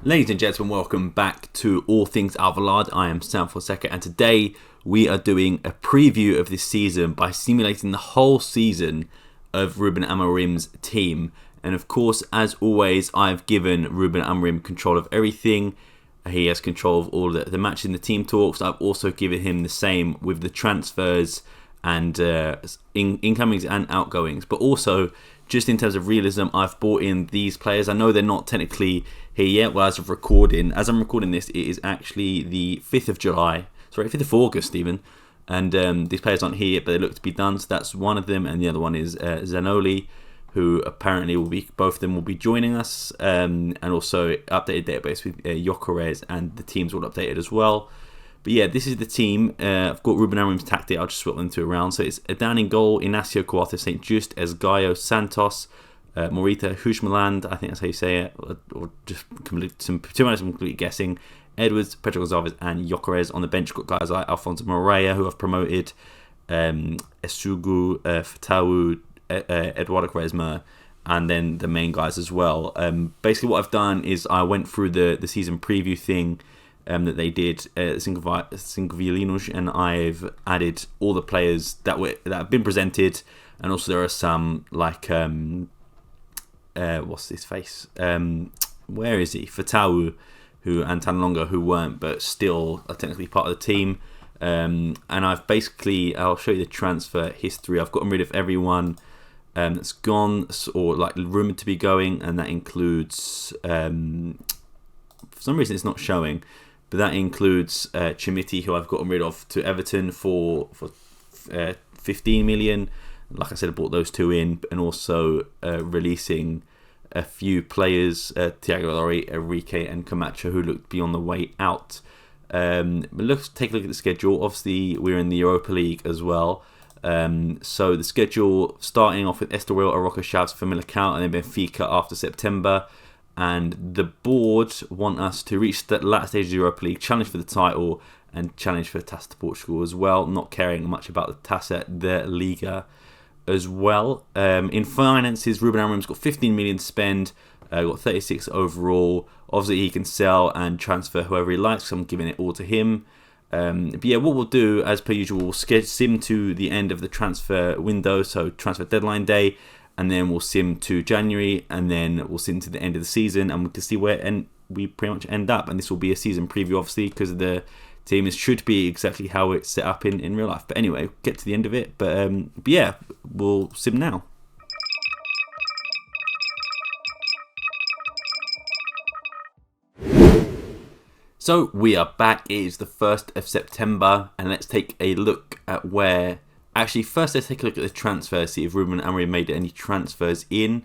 Ladies and gentlemen, welcome back to All Things Alvalade. I am Sam Fonseca, and today we are doing a preview of this season by simulating the whole season of Ruben Amorim's team. And of course, as always, I've given Ruben Amorim control of everything. He has control of all the matches in the team talks. I've also given him the same with the transfers and incomings and outgoings. But also, just in terms of realism, I've brought in these players. I know they're not technically here yet. Well, as I'm recording this, it is actually the 5th of July. Sorry, 5th of August even. And these players aren't here yet, but they look to be done. So that's one of them. And the other one is Zanoli, who apparently both of them will be joining us. And also updated database with Gyökeres, and the team's all updated as well. But yeah, this is the team. I've got Ruben Amorim's tactic. I'll just swap them two around. So it's down in goal: Inacio Coates, St. Just, Esgaio, Santos, Morita, Hushmaland, I think that's how you say it, or just I'm completely guessing. Edwards, Pedro Gonçalves, and Gyökeres. On the bench, got guys like Alfonso Moreira, who I've promoted, Esugu, Fatau, Eduardo Quaresma, and then the main guys as well. Basically, what I've done is I went through the season preview thing that they did, Cinco Violinos, and I've added all the players that have been presented, and also there are some like what's his face? Where is he? Fatau, and Tanlonga, who weren't but still are technically part of the team. And I'll show you the transfer history. I've gotten rid of everyone that's gone or like rumored to be going, and that includes for some reason it's not showing. But that includes Chimiti, who I've gotten rid of to Everton for 15 million. Like I said, I brought those two in, and also releasing a few players, Thiago Lori, Enrique, and Camacho, who looked to be on the way out. But let's take a look at the schedule. Obviously, we're in the Europa League as well. So the schedule starting off with Estoril, Aroca, Chaves, Famalicão, and then Benfica after September. And the board want us to reach the latter stage of the Europa League, challenge for the title, and challenge for the Taça de Portugal as well, not caring much about the Taça de Liga as well. In finances, Ruben Amorim's got 15 million to spend, got 36 overall. Obviously, he can sell and transfer whoever he likes, so I'm giving it all to him. But yeah, what we'll do, as per usual, we'll sim to the end of the transfer window, so transfer deadline day, and then we'll sim to January, and then we'll sim to the end of the season, and we can see where we pretty much end up. And this will be a season preview, obviously, because the team should be exactly how it's set up in real life. But anyway, get to the end of it. But yeah, we'll sim now. So we are back. It is the 1st of September, and let's take a look at where... Actually, first let's take a look at the transfers, see if Ruben Amorim made any transfers in.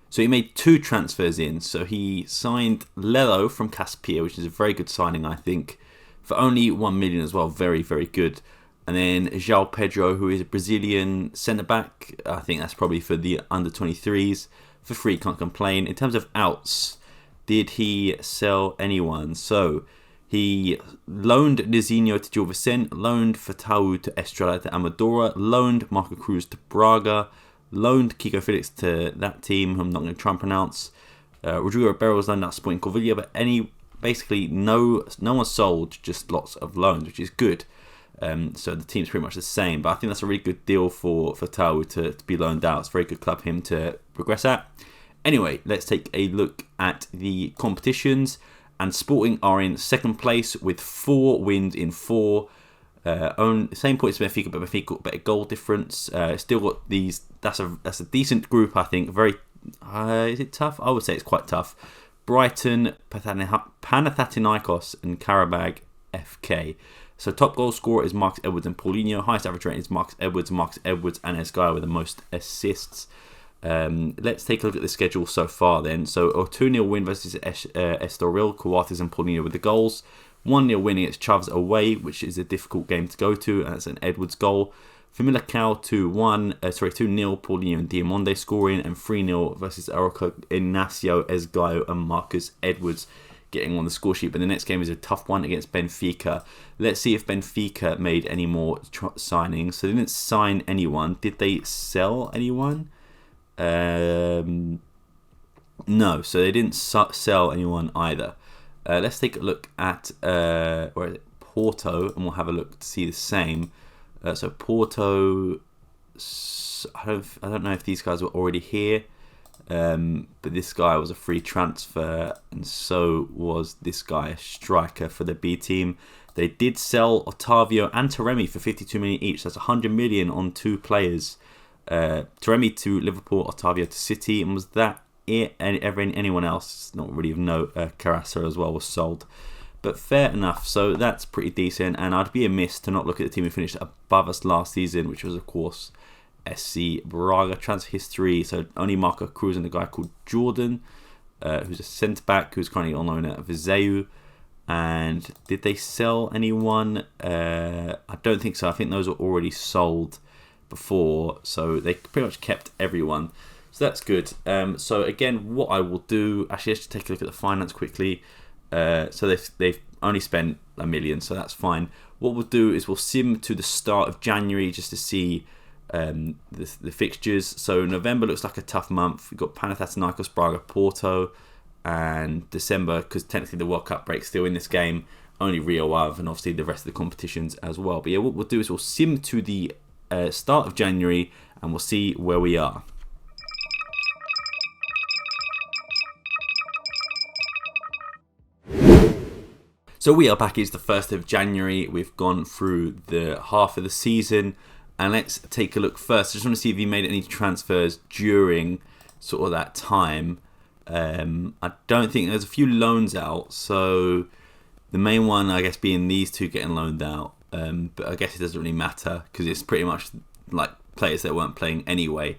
So he made 2 transfers in. So he signed Lelo from Caspia, which is a very good signing, I think, for only 1 million as well. Very, very good. And then João Pedro, who is a Brazilian centre-back. I think that's probably for the under-23s. For free, can't complain. In terms of outs, did he sell anyone? So he loaned Nizinho to Gil Vicente, loaned Fatau to Estrela de Amadora, loaned Marco Cruz to Braga, loaned Kiko Felix to that team, who I'm not going to try and pronounce. Rodrigo Ribeiro was loaned out to Sporting Corvilla, but basically no one sold, just lots of loans, which is good. So the team's pretty much the same, but I think that's a really good deal for Fatau to be loaned out. It's a very good club for him to progress at. Anyway, let's take a look at the competitions. And Sporting are in second place with 4 wins in 4. Same points as Benfica, but Benfica got better goal difference. Still got these. That's a decent group, I think. Very. Is it tough? I would say it's quite tough. Brighton, Panathinaikos, and Karabag FK. So top goal scorer is Marcus Edwards and Paulinho. Highest average rating is Marcus Edwards, and Esgaio with the most assists. Let's take a look at the schedule so far then. So a 2-0 win versus Estoril, Coates and Paulinho with the goals. 1-0 win against Chaves away, which is a difficult game to go to, and that's an Edwards goal. Famalicão 2-0, Paulinho and Diamonde scoring, and 3-0 versus Aroca, Inacio, Esgaio and Marcus Edwards getting on the score sheet. But the next game is a tough one against Benfica. Let's see if Benfica made any more signings. So they didn't sign anyone. Did they sell anyone? No, so they didn't sell anyone either. Let's take a look at where is it? Porto, and we'll have a look to see the same. So Porto, I don't know if these guys were already here, but this guy was a free transfer, and so was this guy, a striker for the B team. They did sell Otavio and Taremi for 52 million each. That's 100 million on 2 players. Taremi to Liverpool, Otavio to City, and was that it? Anyone else? Not really of note. Carrasco as well was sold. But fair enough, so that's pretty decent, and I'd be amiss to not look at the team who finished above us last season, which was, of course, SC Braga. Transfer history, so only Marco Cruz and a guy called Jordan, who's a centre-back, who's currently on loan at Viseu. And did they sell anyone? I don't think so. I think those were already sold before, so they pretty much kept everyone. So that's good. So again, what I will do, actually, let's just take a look at the finance quickly. So they've only spent 1 million, so that's fine. What we'll do is we'll sim to the start of January just to see the fixtures. So November looks like a tough month. We've got Panathinaikos, Braga, Porto, and December, because technically the World Cup break's still in this game, only Rio Ave, and obviously the rest of the competitions as well. But yeah, what we'll do is we'll sim to the start of January, and we'll see where we are. So we are back. It's the 1st of January. We've gone through the half of the season, and let's take a look first. I just want to see if you made any transfers during sort of that time. I don't think there's a few loans out, so the main one, I guess, being these two getting loaned out. But I guess it doesn't really matter because it's pretty much like players that weren't playing anyway.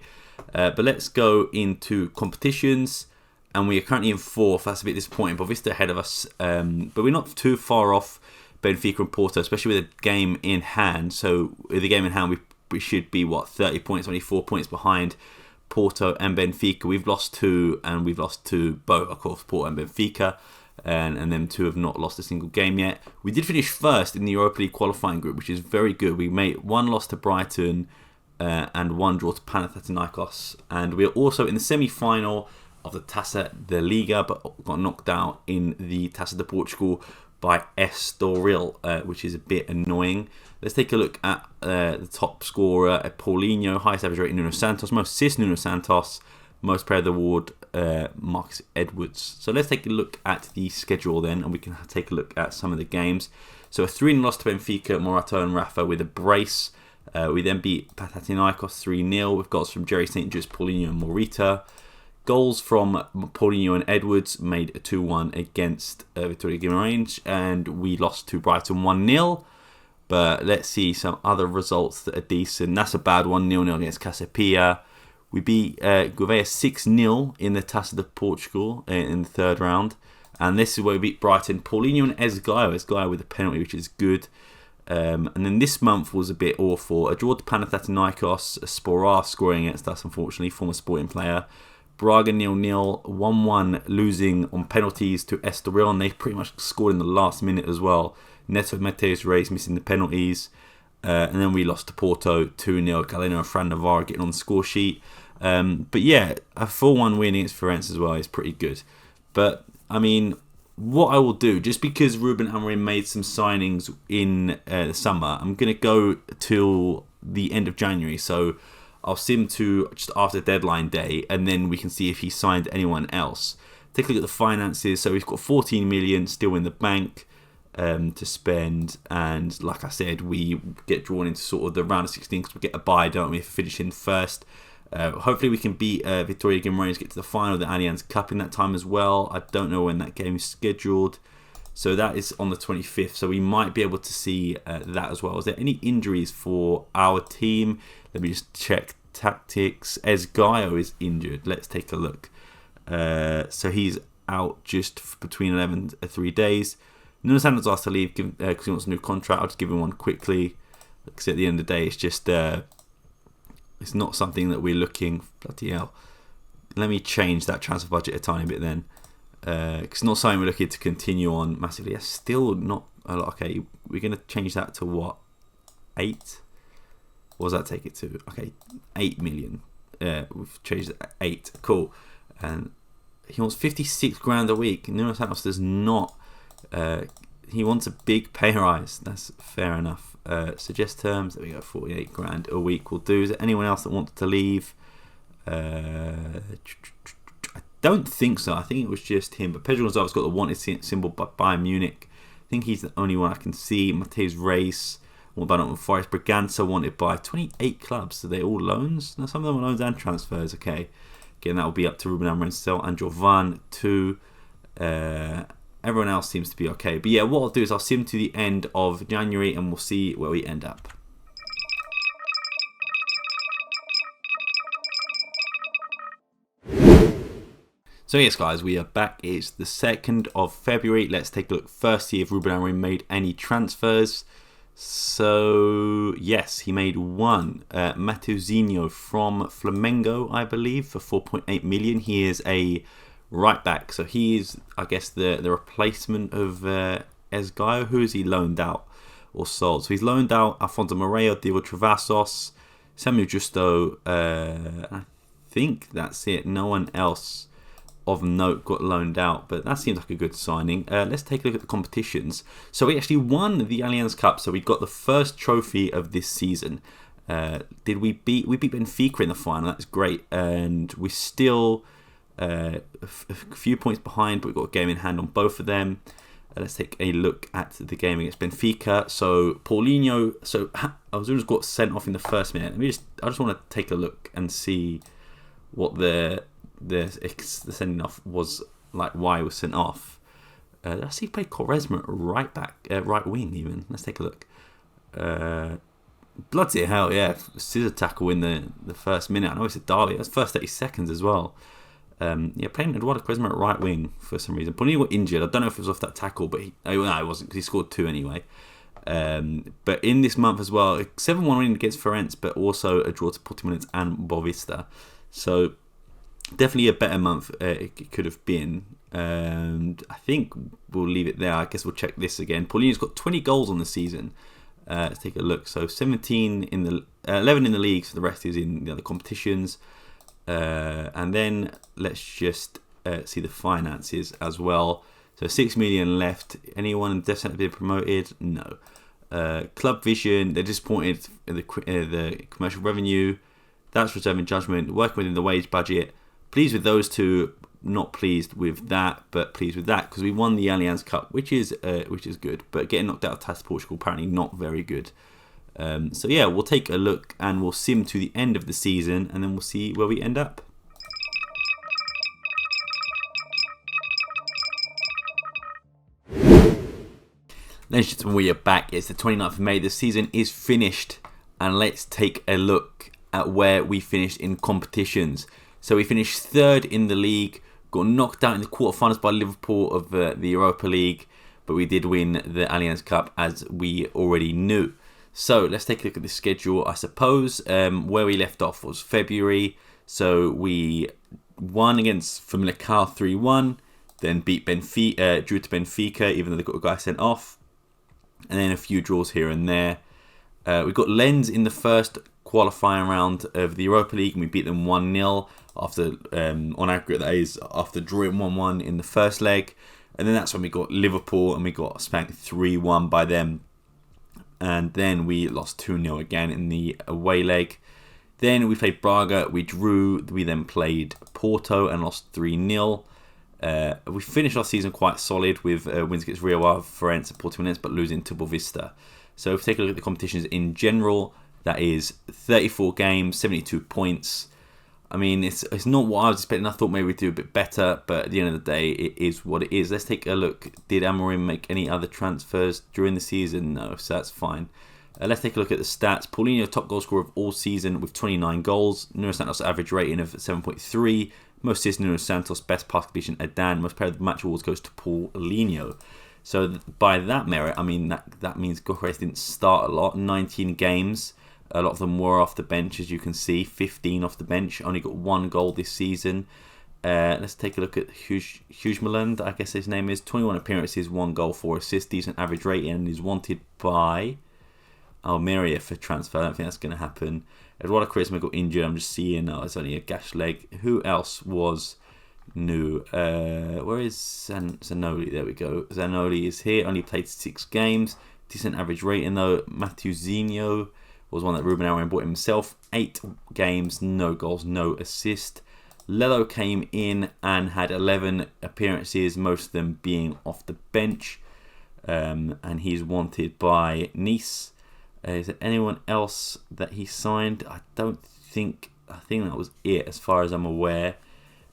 But let's go into competitions. And we are currently in 4th. That's a bit disappointing, but we're still ahead of us. But we're not too far off Benfica and Porto, especially with a game in hand. So with the game in hand, we should be, 30 points, only 4 points behind Porto and Benfica. We've lost 2, and we've lost to both, of course, Porto and Benfica. And them 2 have not lost a single game yet. We did finish 1st in the Europa League qualifying group, which is very good. We made 1 loss to Brighton and 1 draw to Panathinaikos. And we're also in the semi-final of the Taça de Liga, but got knocked out in the Taça de Portugal by Estoril, which is a bit annoying. Let's take a look at the top scorer at Paulinho, highest average rating Nuno Santos, most assists Nuno Santos, most player of the award Marcus Edwards. So let's take a look at the schedule then, and we can take a look at some of the games. So a 3-0 loss to Benfica, Morato and Rafa with a brace. We then beat Panathinaikos 3-0 with goals from Jerry St. Just, Paulinho and Morita. Goals from Paulinho and Edwards made a 2-1 against Vitória Guimarães, and we lost to Brighton 1-0. But let's see some other results that are decent. That's a bad one, 0-0 against Casapia. We beat Gouveia 6-0 in the Taça de Portugal in the 3rd round. And this is where we beat Brighton. Paulinho and Esgaio with a penalty, which is good. And then this month was a bit awful. A draw to Panathinaikos, Sporar scoring against us, unfortunately, former Sporting player. Braga 0-0, 1-1 losing on penalties to Estoril, and they pretty much scored in the last minute as well. Neto Mateus Reis missing the penalties. And then we lost to Porto 2-0. Galeno and Fran Navarro getting on the score sheet. But yeah, a 4-1 win against Firenze as well is pretty good. But, I mean, what I will do, just because Ruben Amorim made some signings in the summer, I'm going to go till the end of January. So I'll sim to just after deadline day, and then we can see if he signed anyone else. Take a look at the finances. So we've got 14 million still in the bank to spend, and like I said, we get drawn into sort of the round of 16 because we get a bye, don't we, for finishing 1st. Hopefully we can beat Vitória Guimarães, get to the final of the Allianz Cup in that time as well. I don't know when that game is scheduled. So that is on the 25th. So we might be able to see that as well. Is there any injuries for our team? Let me just check tactics. Esgaio is injured. Let's take a look. So he's out just between 11 and 3 days. Nuno Santos asked to leave because he wants a new contract. I'll just give him one quickly. Because at the end of the day, it's just it's not something that we're looking. Bloody hell. Let me change that transfer budget a tiny bit then. Because it's not something we're looking to continue on massively. It's still not a lot. Okay, we're going to change that to what? 8? What does that take it to? Okay, 8 million. We've changed it to 8. Cool. And he wants 56 grand a week. Nuno Santos does not He wants a big pay rise. That's fair enough. Suggest terms. There we go. 48 grand a week will do. Is there anyone else that wants to leave? I don't think so. I think it was just him. But Pedro Gonzalez got the wanted symbol by Bayern Munich. I think he's the only one I can see. Matej Reis wanted by Nottingham Forest. Braganza wanted by 28 clubs. So they're all loans. Now some of them are loans and transfers. Okay. Again, that will be up to Ruben Amorim and Jovan too. Everyone else seems to be okay. But yeah, what I'll do is I'll sim to the end of January and we'll see where we end up. So yes, guys, we are back. It's the 2nd of February. Let's take a look. First, see if Ruben Amorim made any transfers. So yes, he made one. Mateuzinho from Flamengo, I believe, for 4.8 million. He is a right back, so he is, I guess, the replacement of Esgaio. Who is he loaned out or sold? So he's loaned out Alfonso Moreira, Diego Travassos, Samuel Justo. I think that's it. No one else of note got loaned out, but that seems like a good signing. Let's take a look at the competitions. So we actually won the Allianz Cup, so we got the first trophy of this season. We beat Benfica in the final. That's great, and we still a few points behind, but we've got a game in hand on both of them. Let's take a look at the game against Benfica. So Paulinho, Ozun's got sent off in the first minute. I just want to take a look and see what the sending off was like, why he was sent off. Did I see he played Quaresma at right back, right wing even? Let's take a look. Bloody hell, yeah. Scissor tackle in the first minute. I know it's a derby. That's first 30 seconds as well. Playing Eduardo Quaresma at right wing for some reason. Paulinho got injured. I don't know if it was off that tackle, but it wasn't, because he scored 2 anyway. But in this month as well, 7-1 win against Ferenc, but also a draw to Portimonense and Boavista. So definitely a better month it could have been. And I think we'll leave it there. I guess we'll check this again. Paulinho's got 20 goals on the season. Let's take a look. So 17 in the 11 in the league. So the rest is in the other competitions. And then let's just see the finances as well. So 6 million left. Anyone in Death Centre being promoted? No. Club Vision, they're disappointed in the commercial revenue. That's reserving judgment. Working within the wage budget. Pleased with those two. Not pleased with that, but pleased with that because we won the Allianz Cup, which is good. But getting knocked out of Taça Portugal, apparently not very good. So yeah, we'll take a look and we'll sim to the end of the season and then we'll see where we end up. Ladies and gentlemen, we are back. It's the 29th of May. The season is finished and let's take a look at where we finished in competitions. So we finished 3rd in the league, got knocked out in the quarterfinals by Liverpool of the Europa League, but we did win the Allianz Cup as we already knew. So let's take a look at the schedule, I suppose. Where we left off was February. So we won against Famalicão 3-1, then beat Benfica, drew to Benfica, even though they got a guy sent off, and then a few draws here and there. We got Lens in the first qualifying round of the Europa League, and we beat them 1-0 after, on aggregate that is, after drawing 1-1 in the first leg. And then that's when we got Liverpool, and we got spanked 3-1 by them. And then we lost 2-0 again in the away leg. Then we played Braga, we drew, we then played Porto and lost 3-0. We finished our season quite solid with wins against Rio Ave, Ferenc and Portimonense, but losing to Boavista. So if we take a look at the competitions in general, that is 34 games, 72 points. I mean, it's not what I was expecting. I thought maybe we'd do a bit better, but at the end of the day, it is what it is. Let's take a look. Did Amorim make any other transfers during the season? No, so that's fine. Let's take a look at the stats. Paulinho, top goal scorer of all season with 29 goals. Nuno Santos, average rating of 7.3. Most assists, Nuno Santos. Best pass completion, Adan. Most player of the match awards goes to Paulinho. So by that merit, I mean, that means Gyökeres didn't start a lot. 19 games. A lot of them were off the bench, as you can see. 15 off the bench. Only got 1 goal this season. Let's take a look at Huijmeland, I guess his name is. 21 appearances, 1 goal, 4 assists. Decent average rating, and is wanted by Almeria for transfer. I don't think that's going to happen. Eduardo Quaresma got injured. I'm just seeing, it's only a gash leg. Who else was new. Where is Zanoli? There we go. Zanoli is here. Only played 6 games. Decent average rating though. Matuzinho was one that Ruben Amorim bought himself. 8 games, no goals, no assist. Lello came in and had 11 appearances, most of them being off the bench. And he's wanted by Nice. Is there anyone else that he signed? I think that was it as far as I'm aware.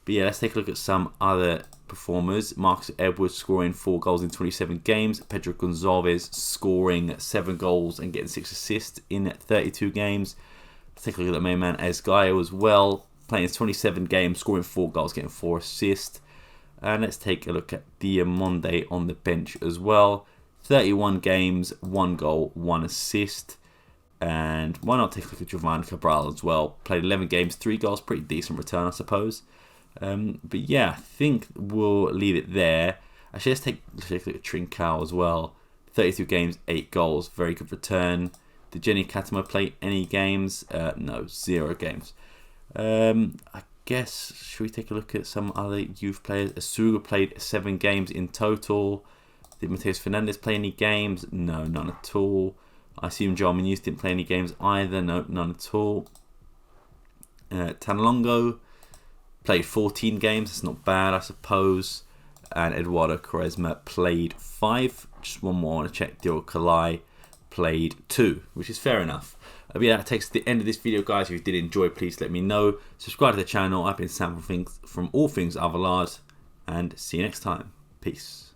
But yeah, let's take a look at some other performers. Marcus Edwards scoring 4 goals in 27 games. Pedro Gonçalves scoring 7 goals and getting 6 assists in 32 games. Let's take a look at the main man, Esgaio, as well. Playing 27 games, scoring 4 goals, getting 4 assists. And let's take a look at Diamonde on the bench as well. 31 games, 1 goal, 1 assist. And why not take a look at Giovanni Cabral as well. Played 11 games, 3 goals, pretty decent return, I suppose. But yeah, I think we'll leave it there. Actually, let's take a look at Trincao as well. 32 games, 8 goals, very good return. Did Jenny Katama play any games? No, 0 games. I guess, should we take a look at some other youth players? Asuga played 7 games in total. Did Mateus Fernandez play any games? No, none at all. I assume João Muñoz didn't play any games either. No, none at all. Tanlongo played 14 games. That's not bad, I suppose. And Eduardo Quaresma played 5. Just one more I want to check. Dil Kalai played 2, which is fair enough. But yeah, that takes us to the end of this video, guys. If you did enjoy, please let me know. Subscribe to the channel. I've been Sam from All Things Alvalade. And see you next time. Peace.